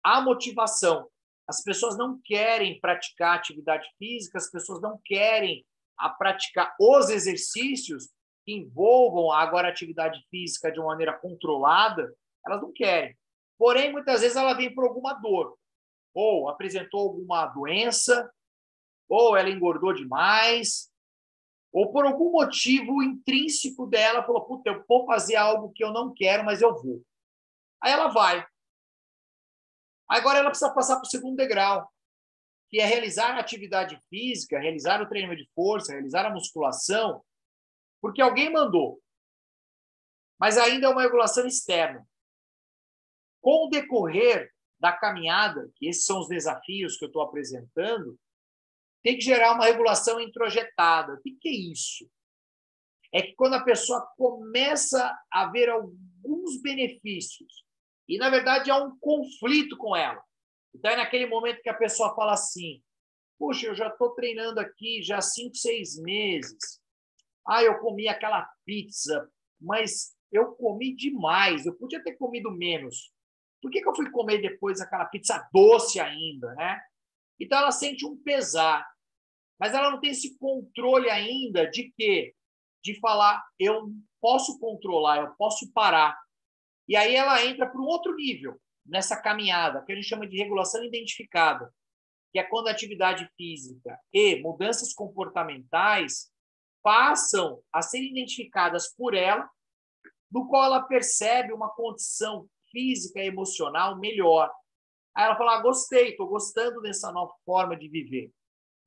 A motivação. As pessoas não querem praticar atividade física, as pessoas não querem praticar os exercícios que envolvam agora a atividade física de uma maneira controlada, elas não querem. Porém, muitas vezes ela vem por alguma dor, ou apresentou alguma doença, ou ela engordou demais, ou por algum motivo intrínseco dela, falou, puta, eu vou fazer algo que eu não quero, mas eu vou. Aí ela vai. Agora ela precisa passar para o segundo degrau, que é realizar a atividade física, realizar o treinamento de força, realizar a musculação, porque alguém mandou. Mas ainda é uma regulação externa. Com o decorrer da caminhada, que esses são os desafios que eu estou apresentando, tem que gerar uma regulação introjetada. O que é isso? É que quando a pessoa começa a ver alguns benefícios, e, na verdade, há um conflito com ela. Então, é naquele momento que a pessoa fala assim, puxa, eu já estou treinando aqui já há 5, 6 meses. Ah, eu comi aquela pizza, mas eu comi demais. Eu podia ter comido menos. Por que eu fui comer depois aquela pizza doce ainda, né? Então, ela sente um pesar. Mas ela não tem esse controle ainda de quê? De falar, eu posso controlar, eu posso parar. E aí ela entra para um outro nível nessa caminhada, que a gente chama de regulação identificada, que é quando a atividade física e mudanças comportamentais passam a ser identificadas por ela, no qual ela percebe uma condição física e emocional melhor. Aí ela fala, gostei, estou gostando dessa nova forma de viver.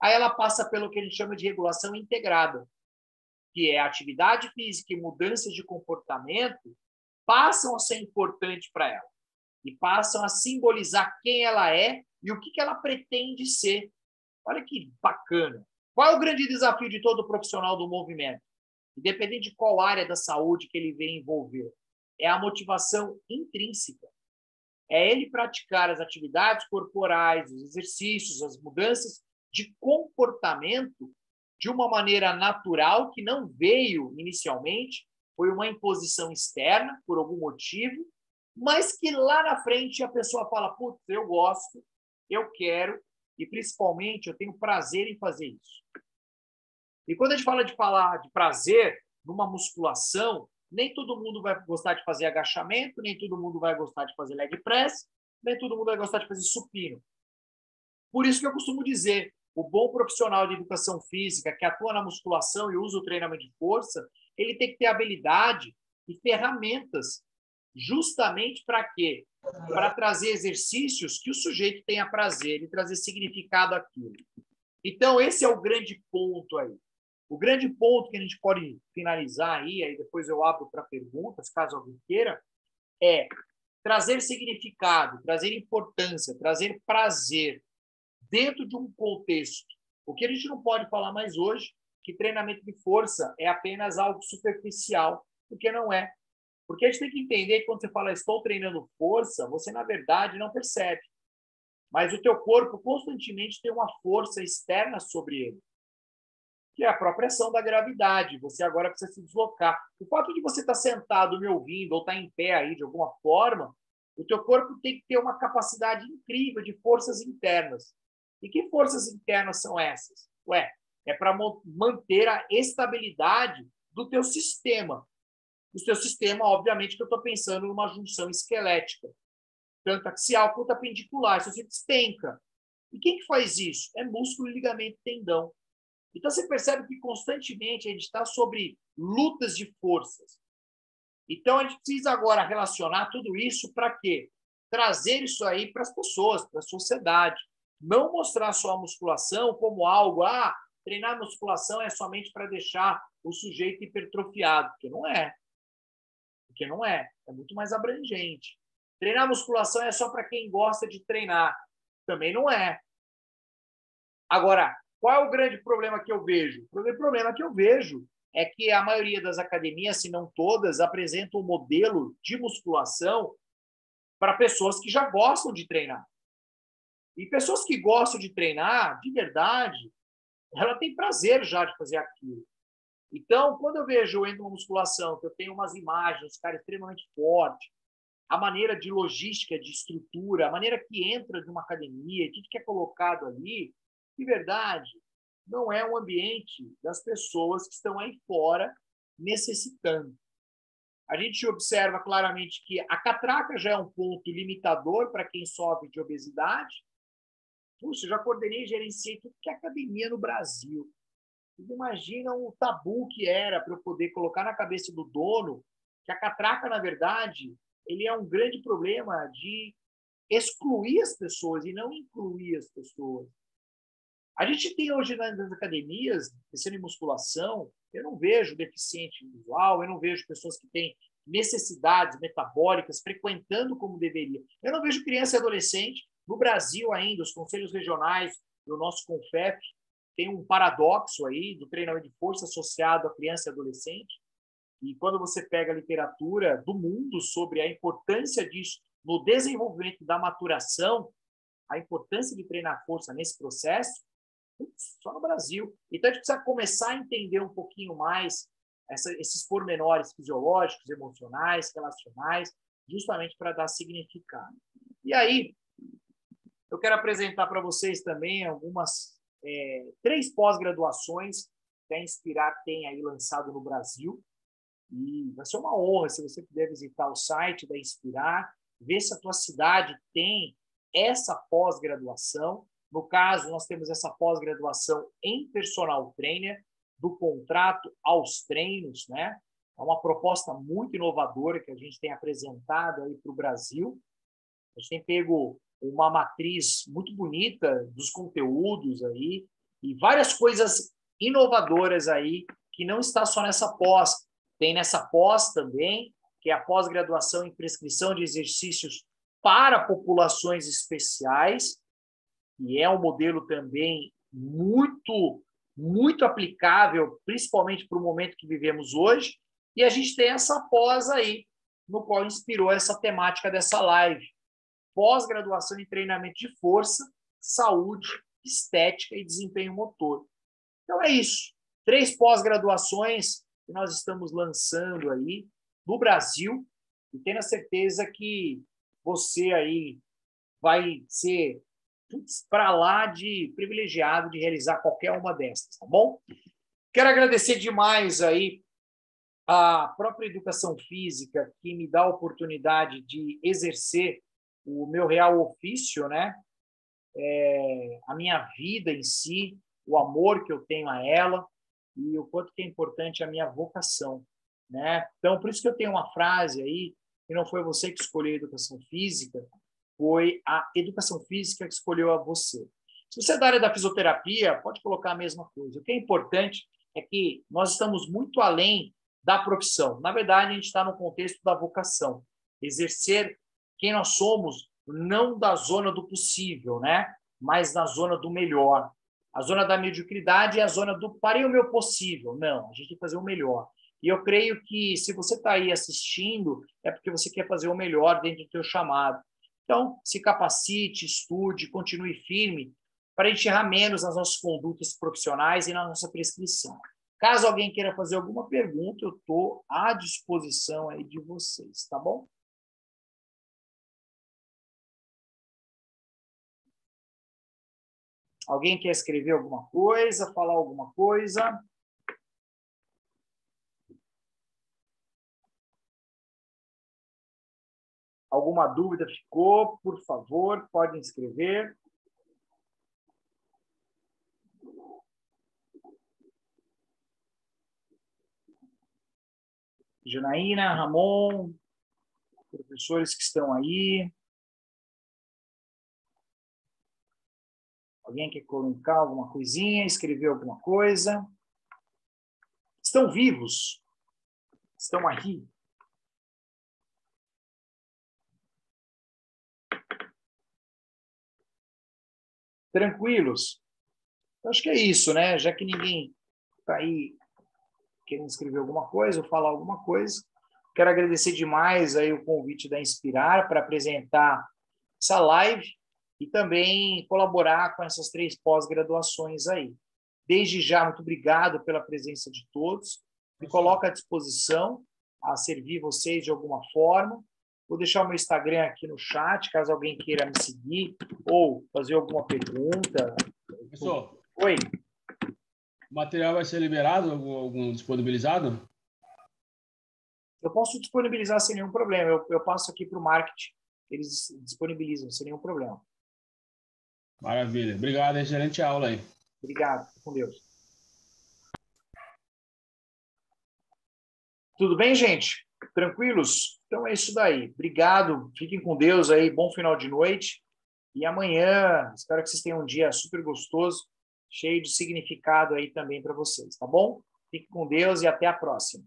Aí ela passa pelo que a gente chama de regulação integrada, que é a atividade física e mudanças de comportamento passam a ser importantes para ela e passam a simbolizar quem ela é e o que ela pretende ser. Olha que bacana. Qual é o grande desafio de todo profissional do movimento? Independente de qual área da saúde que ele vem envolver, é a motivação intrínseca. É ele praticar as atividades corporais, os exercícios, as mudanças de comportamento de uma maneira natural, que não veio inicialmente, foi uma imposição externa, por algum motivo, mas que lá na frente a pessoa fala, putz, eu gosto, eu quero, e principalmente eu tenho prazer em fazer isso. E quando a gente fala de prazer numa musculação, nem todo mundo vai gostar de fazer agachamento, nem todo mundo vai gostar de fazer leg press, nem todo mundo vai gostar de fazer supino. Por isso que eu costumo dizer, o bom profissional de educação física que atua na musculação e usa o treinamento de força, ele tem que ter habilidade e ferramentas justamente para quê? Para trazer exercícios que o sujeito tenha prazer e trazer significado àquilo. Então, esse é o grande ponto aí. O grande ponto que a gente pode finalizar aí depois eu abro para perguntas, caso alguém queira, é trazer significado, trazer importância, trazer prazer dentro de um contexto. O que a gente não pode falar mais hoje, que treinamento de força é apenas algo superficial, porque não é. Porque a gente tem que entender que quando você fala estou treinando força, você, na verdade, não percebe. Mas o teu corpo constantemente tem uma força externa sobre ele, que é a própria ação da gravidade. Você agora precisa se deslocar. O fato de você estar sentado me ouvindo ou estar em pé aí de alguma forma, o teu corpo tem que ter uma capacidade incrível de forças internas. E que forças internas são essas? É para manter a estabilidade do teu sistema. O teu sistema, obviamente, que eu estou pensando numa junção esquelética, tanto axial quanto apendicular. Se você despenca. E quem que faz isso? É músculo, ligamento e tendão. Então, você percebe que constantemente a gente está sobre lutas de forças. Então, a gente precisa agora relacionar tudo isso para quê? Trazer isso aí para as pessoas, para a sociedade. Não mostrar só a musculação como algo, treinar musculação é somente para deixar o sujeito hipertrofiado, porque não é. Porque não é. É muito mais abrangente. Treinar musculação é só para quem gosta de treinar. Também não é. Agora, qual é o grande problema que eu vejo? O grande problema que eu vejo é que a maioria das academias, se não todas, apresentam um modelo de musculação para pessoas que já gostam de treinar. E pessoas que gostam de treinar, de verdade, ela tem prazer já de fazer aquilo. Então, quando eu vejo eu entro numa musculação, que eu tenho umas imagens, cara, extremamente forte, a maneira de logística, de estrutura, a maneira que entra de uma academia, tudo que é colocado ali, de verdade, não é um ambiente das pessoas que estão aí fora necessitando. A gente observa claramente que a catraca já é um ponto limitador para quem sofre de obesidade. Puxa, já coordenei e gerenciei tudo que é academia no Brasil. Vocês imaginam o tabu que era para eu poder colocar na cabeça do dono que a catraca, na verdade, ele é um grande problema de excluir as pessoas e não incluir as pessoas. A gente tem hoje nas academias, pensando em musculação, eu não vejo deficiente visual, eu não vejo pessoas que têm necessidades metabólicas frequentando como deveria. Eu não vejo criança e adolescente. No Brasil ainda, os conselhos regionais do nosso CONFEP tem um paradoxo aí do treinamento de força associado à criança e adolescente. E quando você pega a literatura do mundo sobre a importância disso no desenvolvimento da maturação, a importância de treinar força nesse processo, só no Brasil. Então, a gente precisa começar a entender um pouquinho mais esses pormenores fisiológicos, emocionais, relacionais, justamente para dar significado. E aí, eu quero apresentar para vocês também algumas 3 pós-graduações que a Inspirar tem aí lançado no Brasil. E vai ser uma honra se você puder visitar o site da Inspirar, ver se a tua cidade tem essa pós-graduação. No caso, nós temos essa pós-graduação em personal trainer, do contrato aos treinos, né? É uma proposta muito inovadora que a gente tem apresentado aí para o Brasil. A gente tem pego uma matriz muito bonita dos conteúdos aí e várias coisas inovadoras aí que não está só nessa pós. Tem nessa pós também, que é a pós-graduação em prescrição de exercícios para populações especiais, e é um modelo também muito aplicável, principalmente para o momento que vivemos hoje. E a gente tem essa pós aí, no qual inspirou essa temática dessa live. Pós-graduação em treinamento de força, saúde, estética e desempenho motor. Então é isso. 3 pós-graduações que nós estamos lançando aí no Brasil e tendo a certeza que você aí vai ser para lá de privilegiado de realizar qualquer uma dessas, tá bom? Quero agradecer demais aí a própria educação física que me dá a oportunidade de exercer o meu real ofício, né? a minha vida em si, o amor que eu tenho a ela e o quanto que é importante a minha vocação, né? Então, por isso que eu tenho uma frase aí, que não foi você que escolheu a educação física, foi a educação física que escolheu a você. Se você é da área da fisioterapia, pode colocar a mesma coisa. O que é importante é que nós estamos muito além da profissão. Na verdade, a gente está no contexto da vocação. Exercer quem nós somos, não da zona do possível, né? Mas na zona do melhor. A zona da mediocridade é a zona do parei o meu possível. Não, a gente tem que fazer o melhor. E eu creio que se você está aí assistindo, é porque você quer fazer o melhor dentro do teu chamado. Então, se capacite, estude, continue firme, para a gente errar menos nas nossas condutas profissionais e na nossa prescrição. Caso alguém queira fazer alguma pergunta, eu estou à disposição aí de vocês, tá bom? Alguém quer escrever alguma coisa, falar alguma coisa? Alguma dúvida ficou? Por favor, podem escrever. Janaína, Ramon, professores que estão aí. Alguém quer colocar alguma coisinha, escrever alguma coisa? Estão vivos? Estão aqui? Tranquilos? Eu acho que é isso, né? Já que ninguém está aí querendo escrever alguma coisa ou falar alguma coisa, quero agradecer demais aí o convite da Inspirar para apresentar essa live e também colaborar com essas 3 pós-graduações aí. Desde já, muito obrigado pela presença de todos. Me coloco à disposição a servir vocês de alguma forma. Vou deixar o meu Instagram aqui no chat, caso alguém queira me seguir ou fazer alguma pergunta. Professor, Oi. o material vai ser liberado, algum disponibilizado? Eu posso disponibilizar sem nenhum problema. Eu passo aqui para o marketing. Eles disponibilizam sem nenhum problema. Maravilha. Obrigado, excelente aula aí. Obrigado. Com Deus. Tudo bem, gente? Tranquilos? Então é isso daí. Obrigado. Fiquem com Deus aí. Bom final de noite. E amanhã, espero que vocês tenham um dia super gostoso, cheio de significado aí também para vocês, tá bom? Fiquem com Deus e até a próxima.